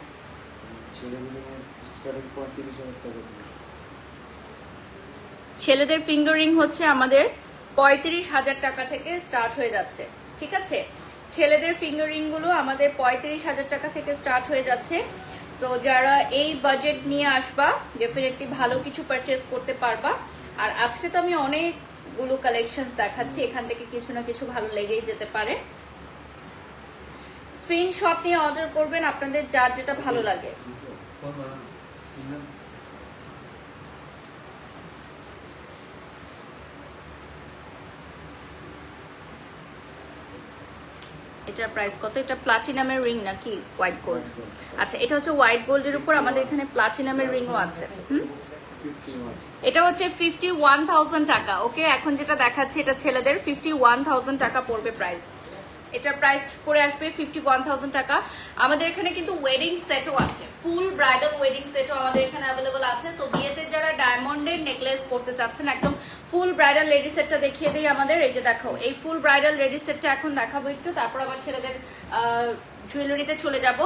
ছেলেদের ফিঙ্গারিং হচ্ছে আমাদের 35,000 টাকা থেকে স্টার্ট হয়ে যাচ্ছে। ঠিক আছে, ছেলেদের ফিঙ্গারিং গুলো আমাদের 35,000 টাকা থেকে স্টার্ট হয়ে যাচ্ছে। সো যারা এই বাজেট নিয়ে আসবা ডেফিনেটলি ভালো কিছু পারচেজ করতে পারবা। আর আজকে তো আমি অনেকগুলো কালেকশনস দেখাচ্ছি, এখান থেকে কিছু না কিছু ভালো লেগেই যেতে পারে। স্ক্রিনশট নিয়ে অর্ডার করবেন আপনাদের যার যেটা ভালো লাগে। এটার প্রাইস কত? এটা প্লাটিনামের রিং নাকি হোয়াইট গোল্ড? আচ্ছা, এটা হচ্ছে হোয়াইট গোল্ডের উপর আমাদের এখানে প্লাটিনামের রিংও আছে। এটা হচ্ছে 51,000 টাকা। ওকে, এখন যেটা দেখাচ্ছে এটা ছেলেদের 51,000 টাকা পড়বে প্রাইস। এটার প্রাইস পড়ে আসবে 51,000 টাকা। আমাদের এখানে কিন্তু ওয়েডিং সেটও আছে, ফুল ব্রাইডাল ওয়েডিং সেটও আমাদের এখানে অ্যাভেলেবল আছে। সো বিয়েতে যারা ডায়মন্ডের নেকলেস পরতে চাচ্ছেন, একদম ফুল ব্রাইডাল লেডি সেটটা দেখিয়ে দিই আমাদের। এই যে দেখো, এই ফুল ব্রাইডাল লেডি সেটটা এখন দেখাবো একটু, তারপর আবার ছেলেদের জুয়েলারিতে চলে যাব।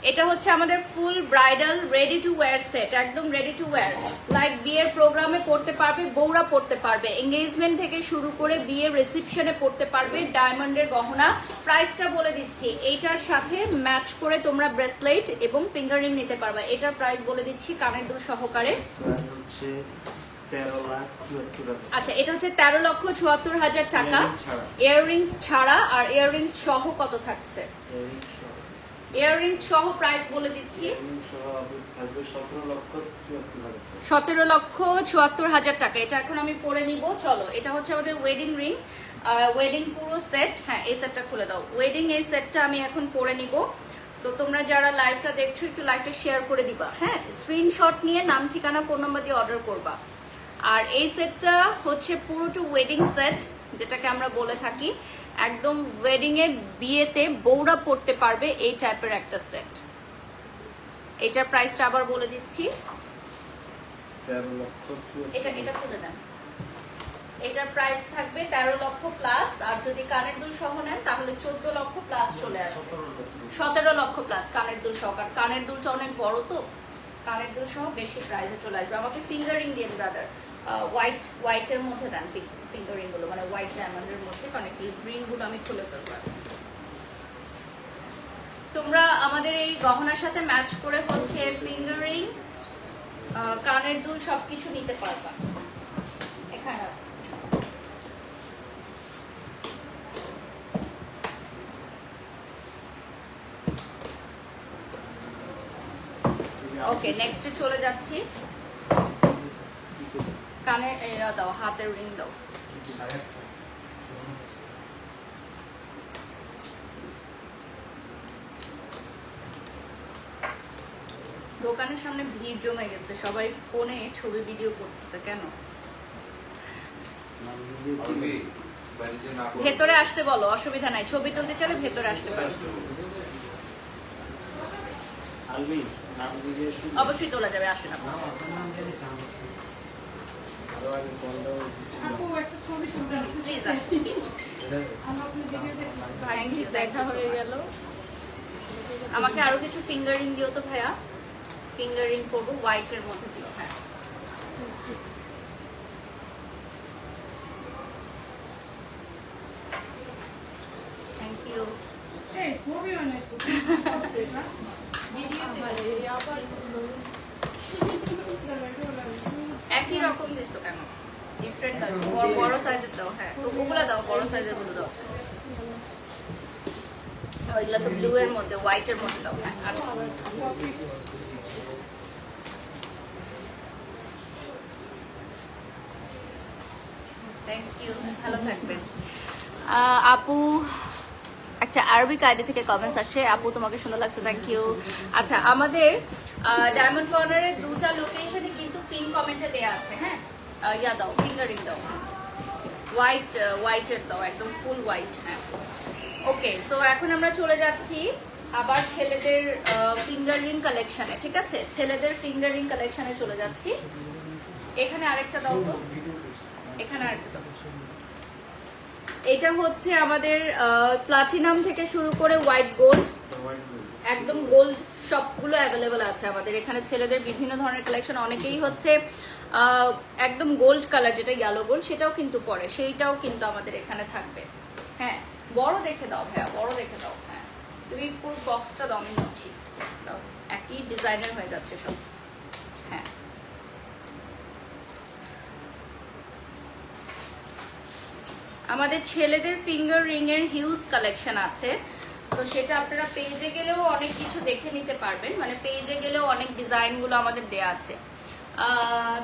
এটা হচ্ছে আমাদের full bridal ready to wear set, একদম রেডি টু ওয়্যার। লাইক বিয়ের প্রোগ্রামে পড়তে পারবে, বউরা পড়তে পারবে, এঙ্গেজমেন্ট থেকে শুরু করে বিয়ের রিসেপশনে পড়তে পারবে। ডায়মন্ডের গহনা। প্রাইসটা বলে দিচ্ছি, এইটার সাথে ম্যাচ করে তোমরা ব্রেসলেট এবং ফিঙ্গার রিং নিতে পারবে। এটার প্রাইস বলে দিচ্ছি কানের দুল সহকারে। আচ্ছা, এটা হচ্ছে 13,74,000 টাকা ইয়াররিংস ছাড়া। আর ইয়াররিংস সহ কত থাকছে? ইয়াররিংস সহ প্রাইস বলে দিচ্ছি 17,74,000 টাকা। এটা এখন আমি পরে নিব। চলো, এটা হচ্ছে আমাদের ওয়েডিং রিং, ওয়েডিং পুরো সেট। হ্যাঁ, এই সেটটা খুলে দাও। ওয়েডিং এই সেটটা আমি এখন পরে নিব। সো তোমরা যারা লাইভটা দেখছো একটু লাইভটা শেয়ার করে দিবা। হ্যাঁ, স্ক্রিনশট নিয়ে নাম ঠিকানা ফোন নাম্বার দিয়ে অর্ডার করবা। আর এই সেটটা হচ্ছে পুরোটা ওয়েডিং সেট, যেটাকে আমরা বলে থাকি একদম ওয়েডিং এ বিয়েতে বউরা পড়তে পারবে এই টাইপের একটা সেট। এটার প্রাইসটা আবার বলে দিচ্ছি, এটা তুলে দেন। এটার প্রাইস থাকবে 13 লক্ষ প্লাস। আর যদি কানের দুল সহ নেন তাহলে 14 লক্ষ প্লাস চলে আসবে। 17 লক্ষ প্লাস কানের দুল সহ। কারণ কানের দুলটা অনেক বড়, তো কানের দুল সহ বেশি প্রাইসে চলে আসবে। আমাকে ফিঙ্গারিং দিয়ে ব্রাদার হোয়াইটের মধ্যে দেন ফিঙ্গারিং গুলো, মানে হোয়াইট ডায়মন্ডের মধ্যে, কারণ এই গ্রিন গুলো আমি খুলে ফেলবো। তোমরা আমাদের এই গহনার সাথে ম্যাচ করে হচ্ছে ফিঙ্গারিং, কানের দুল সবকিছু নিতে পারবা। এখানে ওকে, নেক্সটে চলে যাচ্ছি। কানে দাও, হাতের রিং দাও। দোকানের সামনে ভিড় জমে গেছে, সবাই ফোনে ছবি ভিডিও করতেছে। কেন? ভেতরে আসতে বলো, অসুবিধা নাই। ছবি তুলতে চাইলে ভেতরে আসতে পারো। অবশ্যই তোলা যাবে, আসেন আপনি। প্লিজ আসুন, প্লিজ। থ্যাংক ইউ, দেখা হয়ে গেল। আমাকে আরো কিছু ফিঙ্গারিং দিও তো ভাইয়া। ফিঙ্গারিং করবো হোয়াইটের মধ্যে দিও। হ্যাঁ থ্যাংক ইউ। একই রকম দিছো কেন? ডিফারেন্ট দাও, বড় সাইজের দাও। হ্যাঁ তো ওগুলো দাও, বড় সাইজের গুলো দাও। ওইগুলো তো ব্লু এর মধ্যে, হোয়াইটের মধ্যে দাও। হ্যাঁ আসো। থ্যাংক ইউ, ভালো থাকবেন। আপু একটা আরবিক আইডি থেকে কমেন্টস আসে, আপু তোমাকে সুন্দর লাগছে, থ্যাংক ইউ। আচ্ছা আমাদের ডায়মন্ড কর্নারের দুটা লোকেশনে কিন্তু পিন কমেন্টে দেয়া আছে। হ্যাঁ ইয়া দাও, ফিঙ্গারিং দাও, হোয়াইটের দাও, একদম ফুল হোয়াইট। হ্যাঁ ওকে, সো এখন আমরা চলে যাচ্ছি আবার ছেলেদের ফিঙ্গারিং কালেকশনে। ঠিক আছে, ছেলেদের ফিঙ্গারিং কালেকশনে চলে যাচ্ছি। এখানে আরেকটা দাও তো, এখানে আরেকটা দাও। এটা হচ্ছে আমাদের প্লাটিনাম থেকে শুরু করে হোয়াইট গোল্ড, একদম গোল্ড সবগুলো অ্যাভেলেবেল আছে আমাদের এখানে। ছেলেদের বিভিন্ন ধরনের কালেকশন, অনেকেই হচ্ছে একদম গোল্ড কালার যেটা ইয়েলো গোল্ড সেটাও কিন্তু পরে, সেইটাও কিন্তু আমাদের এখানে থাকবে। হ্যাঁ বড় দেখে দাও ভাইয়া, বড় দেখে দাও। হ্যাঁ তুমি পুরো বক্সটা দাও, আমি নিচ্ছি, দাও, একই ডিজাইনের হয়ে যাচ্ছে সব। হ্যাঁ আমাদের ছেলেদের ফিঙ্গার রিং এর হিউজ কালেকশন আছে, তো সেটা আপনারা পেজে গেলেও অনেক কিছু দেখে নিতে পারবেন, মানে পেজে গেলেও অনেক ডিজাইনগুলো আমাদের দেয়া আছে।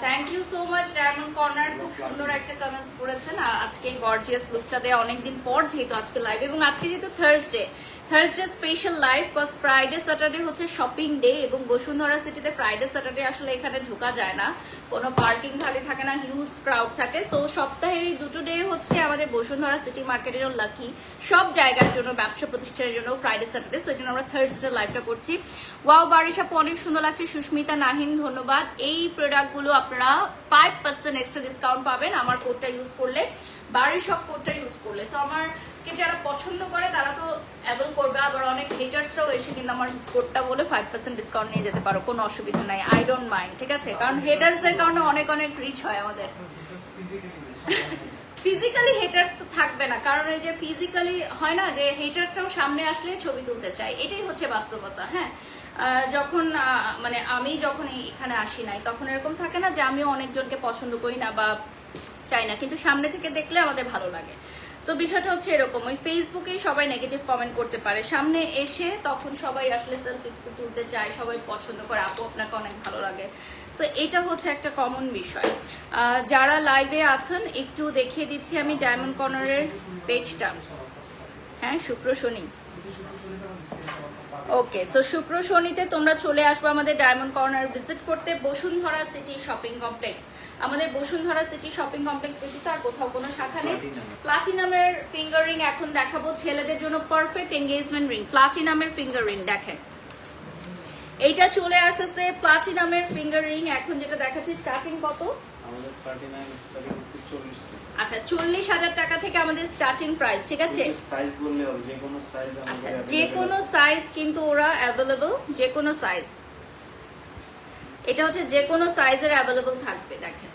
Thank you so much Diamond Corner, খুব সুন্দর একটা কমেন্টস করেছেন। আজকে গর্জিয়াস লুকটা দেয়া অনেকদিন পর, যেহেতু আজকে লাইভ, এবং আজকে যেহেতু Thursday special live, cause Friday Saturday হচ্ছে শপিং ডে, এবং বসুন্ধরা সিটিতে ফ্রাইডে স্যাটারডে আসলে এখানে ঢোকা যায় না, কোনো পার্কিং খালি থাকে না, হিউজ ক্রাউড থাকে। সো সপ্তাহের এই দুটো ডে হচ্ছে আমাদের বসুন্ধরা সিটি মার্কেটের লাকি, সব জায়গার জন্য, ব্যবসা প্রতিষ্ঠানের জন্য ফ্রাইডে স্যাটারডে। সো এই জন্য আমরা থার্সডে লাইভটা করছি। ওয়াও বারিশ আপু অনেক সুন্দর লাগছে, সুস্মিতা নাহিন ধন্যবাদ। এই প্রোডাক্টগুলো আপনারা 5% এক্সট্রা ডিসকাউন্ট পাবেন আমার কোডটা ইউজ করলে, বারিশ সব কোডটা ইউজ করলে। সো আমারকে যারা পছন্দ করে তারা তো অ্যাভেল করবে, আবার অনেক হেটার্সরাও এসে কিন্তু আমার কোডটা বলে 5% ডিসকাউন্ট নিয়ে যেতে পারো, কোনো অসুবিধা নাই, আই ডোন্ট মাইন্ড। ঠিক আছে, কারণ হেটার্সদের কারণে অনেক অনেক রিচ হয় আমাদের। ফিজিক্যালি হেটার্স তো থাকবে না, কারণ এই যে ফিজিক্যালি হয় না যে হেটার্সরাও সামনে আসলে ছবি তুলতে চায়, এটাই হচ্ছে বাস্তবতা। হ্যাঁ যখন মানে আমি যখন এখানে আসি নাই তখন এরকম থাকে না যে আমিও অনেকজনকে পছন্দ করি না বা চাই না, কিন্তু সামনে থেকে দেখলে আমাদের ভালো লাগে। সো বিষয়টা হচ্ছে এরকম, ওই ফেসবুকেই সবাই নেগেটিভ কমেন্ট করতে পারে, সামনে এসে তখন সবাই আসলে সেলফি তুলতে চায়, সবাই পছন্দ করে, আপু আপনাকে অনেক ভালো লাগে। সো এটা হচ্ছে একটা কমন বিষয়। যারা লাইভে আছেন একটু দেখিয়ে দিচ্ছি আমি ডায়মন্ড কর্নারের পেজটা। হ্যাঁ শুক্র শনি, ওকে। সো শুক্র শনিতে তোমরা চলে আসবো আমাদের ডায়মন্ড কর্নার ভিজিট করতে, বসুন্ধরা সিটি শপিং কমপ্লেক্স। আমাদের বসুন্ধরা সিটি শপিং কমপ্লেক্স ব্যতীত আর কোথাও কোনো শাখা নেই। প্লাটিনামের ফিঙ্গার রিং এখন দেখাবো ছেলেদের জন্য, পারফেক্ট এঙ্গেজমেন্ট রিং, প্লাটিনামের ফিঙ্গার রিং দেখেন, এইটা চলে আসতেছে প্লাটিনামের ফিঙ্গার রিং। এখন যেটা দেখাচ্ছি স্টার্টিং কত, আমাদের প্লাটিনাম স্টার্টিং 40। আচ্ছা 40,000 টাকা থেকে আমাদের স্টার্টিং প্রাইস। ঠিক আছে, সাইজ বললে হবে, যে কোনো সাইজ আচ্ছা আমাদের যে কোনো সাইজ কিন্তু ওরা অ্যাভেলেবল, যে কোনো সাইজ, এটা হচ্ছে যে কোনো সাইজের অ্যাভেলেবল থাকবে। দেখেন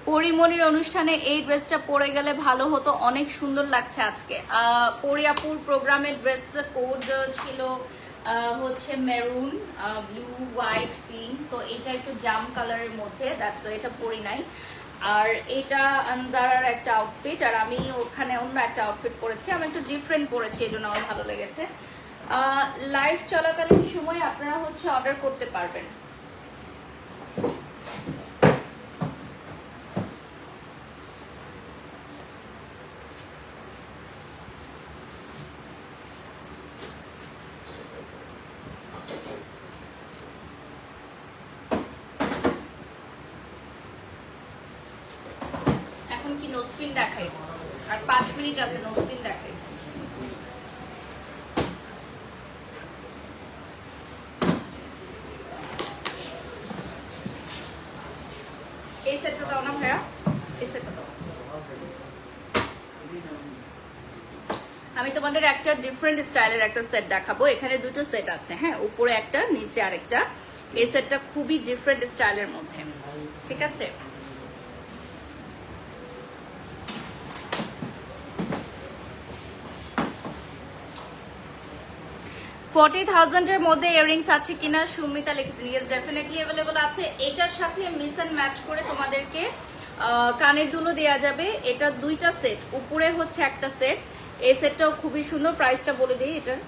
পরিমণির অনুষ্ঠানে এই ড্রেসটা পরে গেলে ভালো হতো, অনেক সুন্দর লাগছে আজকে। পরিয়াপুর প্রোগ্রামের ড্রেস কোড ছিল হচ্ছে maroon, blue, white, pink. So এটা একটু জাম কালারের মধ্যে, দ্যাটস এটা পরি নাই। আর এটা আনজারার একটা আউটফিট, আর আমি ওখানে অন্য একটা আউটফিট পরেছি, আমি একটু ডিফারেন্ট পরেছি, এই জন্য আমার ভালো লেগেছে। লাইভ চলাকালীন সময় আপনারা হচ্ছে অর্ডার করতে পারবেন। এখন কি নোসপিন দেখাই, আর 5 মিনিট আছে, নোসপিন দেখাই। এই সেটটা দাও না ভাইয়া, এই সেটটা দাও। আমি তোমাদের একটা ডিফারেন্ট স্টাইলের একটা সেট দেখাবো। এখানে দুটো সেট আছে, হ্যাঁ, উপরে একটা নিচে আরেকটা। এই সেটটা খুবই ডিফারেন্ট স্টাইলের মধ্যে, ঠিক আছে। $40,000 এর মধ্যে ইয়াররিংস আছে কিনা সুমিতা লিখেছেন, ইয়েস ডেফিনেটলি অ্যাভেলেবল আছে। এটার সাথে মিস অ্যান্ড ম্যাচ করে তোমাদেরকে কানের দুলো দেওয়া যাবে। এটা দুইটা সেট, উপরে হচ্ছে একটা সেট। এই সেটটাও খুবই সুন্দর। প্রাইসটা বলে দিই এটার।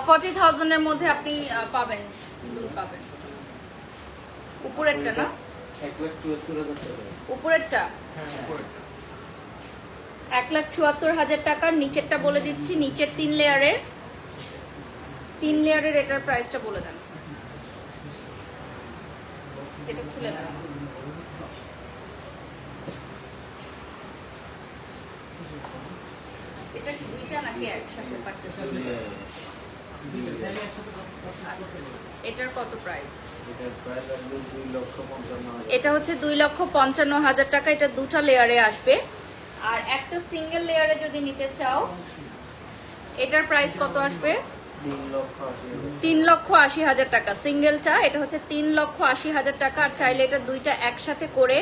40,000 এর মধ্যে আপনি পাবেন, দুল পাবেন। উপরেরটা না, 1,74,000 টাকা। উপরেরটা হ্যাঁ, 1,74,000 টাকার। নিচেরটা বলে দিচ্ছি, নিচের 3 লেয়ারের এটার প্রাইসটা বলে দেন। এটা খুলে দেন। এটা কি দুইটা নাকি একসাথে পারচেজ করতে হবে? এটার কত প্রাইস? এটার প্রাইস আসবে 2,55,000। এটা হচ্ছে 2,55,000 টাকা। এটা দুটো লেয়ারে আসবে। আর একটা সিঙ্গেল লেয়ারে যদি নিতে চাও এটার প্রাইস কত আসবে? 3,80,000 টাকা সিঙ্গেলটা। এটা হচ্ছে 3,80,000 টাকা। আর চাইলে এটা দুইটা একসাথে করে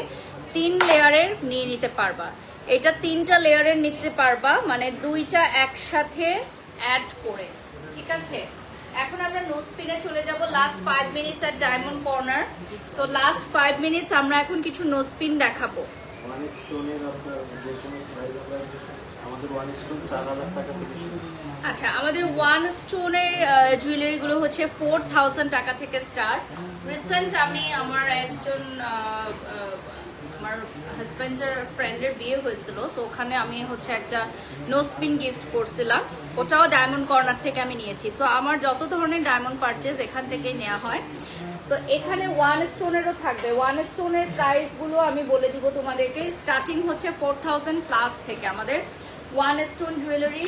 3 লেয়ারের নিয়ে নিতে পারবা। এটা 3টা লেয়ারের নিতে পারবা, মানে দুইটা একসাথে অ্যাড করে, ঠিক আছে। এখন আমরা নোজ পিনে চলে যাব। Last 5 minutes at Diamond Corner. So last 5 minutes আমরা এখন কিছু নোজ পিন দেখাবো। ওয়ান স্টোনের আপনার যে কোনো সাইজ আমাদের ওয়ান স্টোন 4,000 টাকা থেকে শুরু। আচ্ছা, আমাদের ওয়ান স্টোনের জুয়েলারিগুলো হচ্ছে 4,000 টাকা থেকে স্টার্ট। রিসেন্ট আমি আমার একজন আমার হাজব্যান্ডের ফ্রেন্ডের বিয়ে হয়েছিল, সো ওখানে আমি হচ্ছে একটা নোজপিন গিফট করছিলাম। ওটাও ডায়মন্ড কর্নার থেকে আমি নিয়েছি। সো আমার যত ধরনের ডায়মন্ড পারচেজ এখান থেকেই নেওয়া হয়। তো এখানে ওয়ান স্টোনেরও থাকবে। ওয়ান স্টোনের প্রাইসগুলো আমি বলে দিব তোমাদেরকে। স্টার্টিং হচ্ছে 4,000 প্লাস থেকে। আমাদের ওয়ান স্টোন জুয়েলারি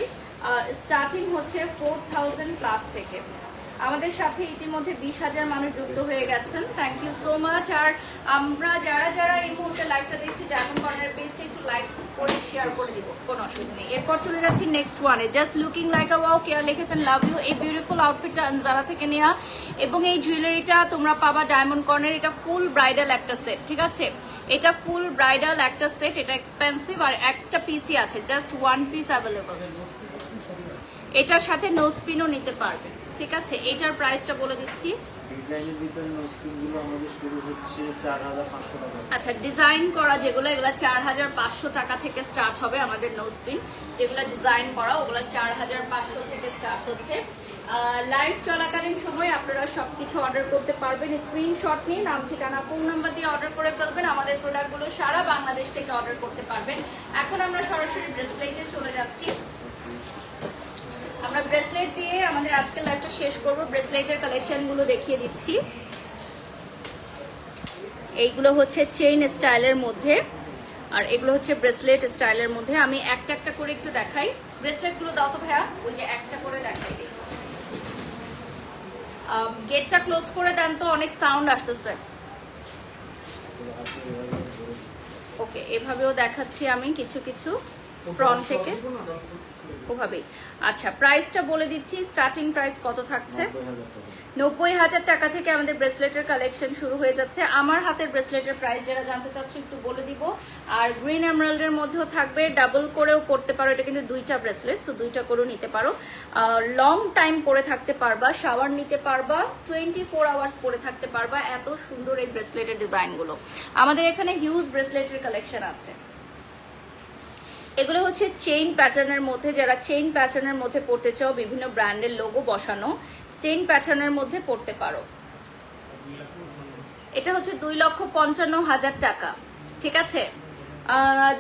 স্টার্টিং হচ্ছে 4,000 প্লাস থেকে। আমাদের সাথে ইতিমধ্যে 20,000 মানুষ যুক্ত হয়ে গেছেন, থ্যাংক ইউ সো মাচ। আর আমরা যারা এই মুহূর্তে লাইভটা দেখছি ডায়মন্ড কর্নার পেজটা একটু লাইক করে শেয়ার করে দিব, কোনো অসুবিধা নেই। এরপর চলে যাচ্ছি নেক্সট ওয়ানে। জাস্ট লুকিং লাইক আ ওয়াও, কেয়ার লিখেছেন লাভ ইউ। এই বিউটিফুল আউটফিটটা আনজারা থেকে নেওয়া এবং এই জুয়েলারিটা তোমরা পাবা ডায়মন্ড কর্নার। এটা ফুল ব্রাইডাল একটা সেট, ঠিক আছে। এটা ফুল ব্রাইডাল একটা সেট। এটা এক্সপেন্সিভ আর একটা পিসই আছে, জাস্ট ওয়ান পিস অ্যাভেলেবল। এটার সাথে নোজ পিনও নিতে পারবে, ঠিক আছে। এটার প্রাইসটা বলে দিচ্ছি। ডিজাইনের ভিতরে নোজপিনগুলো আমাদের শুরু হচ্ছে 4,500 টাকা। আচ্ছা, ডিজাইন করা যেগুলো এগুলো 4,500 টাকা থেকে স্টার্ট হবে। আমাদের নোজপিন যেগুলো ডিজাইন করা ওগুলো 4,500 থেকে স্টার্ট হচ্ছে। লাইভ চলাকালীন সময় আপনারা সবকিছু অর্ডার করতে পারবেন। স্ক্রিনশট নিয়ে নাম ঠিকানা ফোন নাম্বার দিয়ে অর্ডার করে ফেলবেন। আমাদের প্রোডাক্টগুলো সারা বাংলাদেশ থেকে অর্ডার করতে পারবেন। এখন আমরা সরাসরি ব্রেসলেটে চলে যাচ্ছি। আমরা ব্রেসলেট দিয়ে আমাদের আজকের লাইভটা শেষ করব। ব্রেসলেটের কালেকশনগুলো দেখিয়ে দিচ্ছি। এইগুলো হচ্ছে চেইন স্টাইলের মধ্যে আর এগুলো হচ্ছে ব্রেসলেট স্টাইলের মধ্যে। আমি একটা একটা করে একটু দেখাই। ব্রেসলেটগুলো দাও তো ভাইয়া, ওই যে একটা করে দেখাই দিই। গেটটা ক্লোজ করে দেন তো, অনেক সাউন্ড আসতেছে। ওকে, এভাবেও দেখাচ্ছি আমি কিছু কিছু ফ্রন্ট থেকে ওভাবেই। আচ্ছা, প্রাইসটা বলে দিচ্ছি। স্টার্টিং প্রাইস কত থাকছে? 90,000 টাকা থেকে আমাদের ব্রেসলেটের কালেকশন শুরু হয়ে যাচ্ছে। আমার হাতের ব্রেসলেটের প্রাইস যারা জানতে চাচ্ছ একটু বলে দিব। আর গ্রিন এমারাল্ডের মধ্যেও থাকবে, ডাবল করেও করতে পারো। এটা কিন্তু দুইটা ব্রেসলেট, সো দুইটা করেও নিতে পারো। লং টাইম পরে থাকতে পারবা, শাওয়ার নিতে পারবা, 24 আওয়ার্স পরে থাকতে পারবা। এত সুন্দর এই ব্রেসলেটের ডিজাইনগুলো। আমাদের এখানে হিউজ ব্রেসলেটের কালেকশন আছে। এগুলো হচ্ছে চেইন প্যাটার্নের মধ্যে। যারা চেইন প্যাটার্নের মধ্যে পড়তে চাও, বিভিন্ন ব্র্যান্ডের লোগো বসানো চেইন প্যাটার্নের মধ্যে পড়তে পারো। এটা হচ্ছে 2,55,000 টাকা, ঠিক আছে।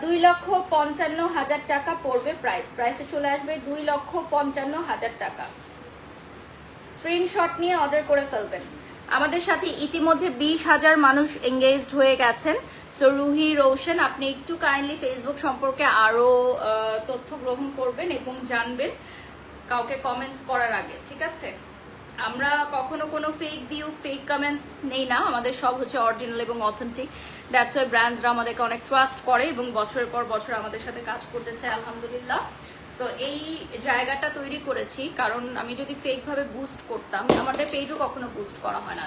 2,55,000 টাকা পড়বে প্রাইসটা চলে আসবে 2,55,000 টাকা। স্ক্রিনশট নিয়ে অর্ডার করে ফেলবেন। আমাদের সাথে ইতিমধ্যে 20,000 মানুষ এঙ্গেজড হয়ে গেছেন। সো রুহি রোশন, আপনি একটু কাইন্ডলি ফেসবুক সম্পর্কে আরো তথ্য গ্রহণ করবেন এবং জানবেন কাউকে কমেন্টস করার আগে, ঠিক আছে। আমরা কখনো কোনো ফেক ভিউ ফেক কমেন্টস নেই না, আমাদের সব হচ্ছে অরিজিনাল এবং অথেন্টিক। দ্যাটস ওয়াই ব্র্যান্ডসরা আমাদেরকে অনেক ট্রাস্ট করে এবং বছরের পর বছর আমাদের সাথে কাজ করতে চায় আলহামদুলিল্লাহ। সো এই জায়গাটা তৈরি করেছি, কারণ আমি যদি ফেকভাবে বুস্ট করতাম, আমাদের পেজও কখনো বুস্ট করা হয় না।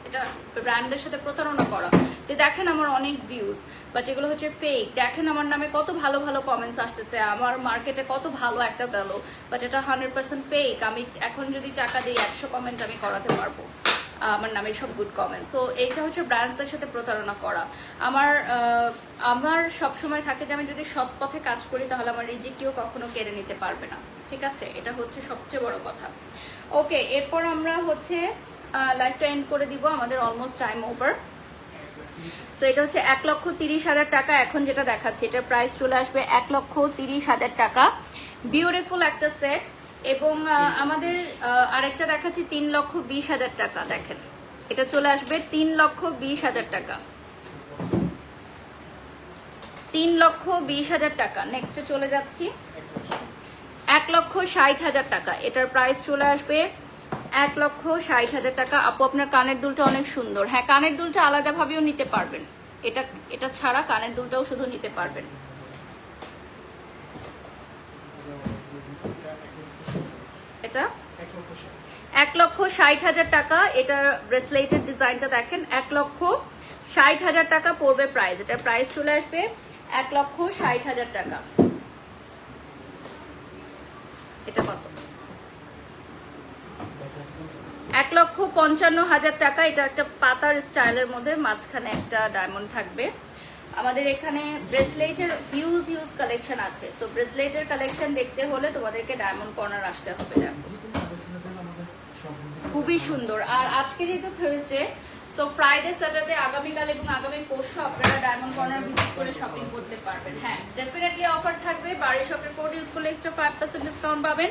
এটা ব্র্যান্ডের সাথে প্রতারণা করা, যে দেখেন আমার অনেক ভিউজ, বাট এগুলো হচ্ছে ফেক। দেখেন আমার নামে কত ভালো ভালো কমেন্টস আসতেছে, আমার মার্কেটে কত ভালো একটা ভ্যালু, বাট এটা 100% ফেক। আমি এখন যদি টাকা দিই 100 কমেন্ট আমি করাতে পারবো আমার নামে সব গুড কমেন্ট। সো এইটা হচ্ছে ব্র্যান্ডসদের সাথে প্রতারণা করা। আমার সব সময় থাকে যে আমি যদি সৎ পথে কাজ করি তাহলে আমার রিজিক কেউ কখনো কেড়ে নিতে পারবে না, ঠিক আছে? এটা হচ্ছে সবচেয়ে বড় কথা। ওকে, এরপর আমরা হচ্ছে লাইফটা এন্ড করে দিব, আমাদের অলমোস্ট টাইম ওভার। সো এটা হচ্ছে 1,30,000 টাকা। এখন যেটা দেখাচ্ছে এটার প্রাইস চলে আসবে 1,30,000 টাকা। বিউটিফুল একটা সেট। এবং আমাদের আরেকটা দেখাচ্ছি 3,20,000 টাকা। দেখেন এটা চলে আসবে 3,20,000 টাকা, 3,20,000 টাকা। নেক্সটে চলে যাচ্ছি 1,60,000 টাকা। এটার প্রাইস চলে আসবে 1,60,000 টাকা। আপু আপনার কানের দুলটা অনেক সুন্দর। হ্যাঁ, কানের দুলটা আলাদাভাবেও নিতে পারবেন, এটা ছাড়া কানের দুলটাও শুধু নিতে পারবেন। এটা 1,60,000 টাকা। এটার ব্রেসলেটের ডিজাইনটা দেখেন, 1,60,000 টাকা পড়বে প্রাইস। এটার প্রাইস চলে আসবে 1,60,000 টাকা। এটা কত? 1,55,000 টাকা। এটা একটা পাতার স্টাইলের মধ্যে মাঝখানে একটা ডায়মন্ড থাকবে। আমাদের এখানে ব্রেসলেটের হিউজ কালেকশন আছে। সো ব্রেসলেটের কালেকশন দেখতে হলে তোমাদেরকে ডায়মন্ড কর্নার আসতে হবে। খুবই সুন্দর। আর আজকে যেহেতু থার্সডে, সো ফ্রাইডে, স্যাটারডে, আগামীকাল এবং আগামী পরশু আপনারা ডায়মন্ড কর্নার ভিজিট করে শপিং করতে পারবেন। হ্যাঁ, ডেফিনেটলি অফার থাকবে। বাড়ি শপের কোড ইউজ করলে এক্সট্রা 5% ডিসকাউন্ট পাবেন।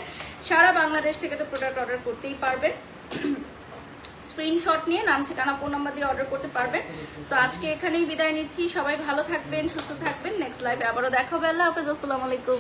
সারা বাংলাদেশ থেকে তো প্রোডাক্ট অর্ডার করতেই পারবেন। স্ক্রিনশট নিয়ে নাম, ঠিকানা, ফোন নাম্বার দিয়ে অর্ডার করতে পারবেন। সো আজকে এখানেই বিদায় নিচ্ছি। সবাই ভালো থাকবেন, সুস্থ থাকবেন। নেক্সট লাইভে আবারও দেখা হবে। আল্লাহ হাফেজ, আসসালামু আলাইকুম।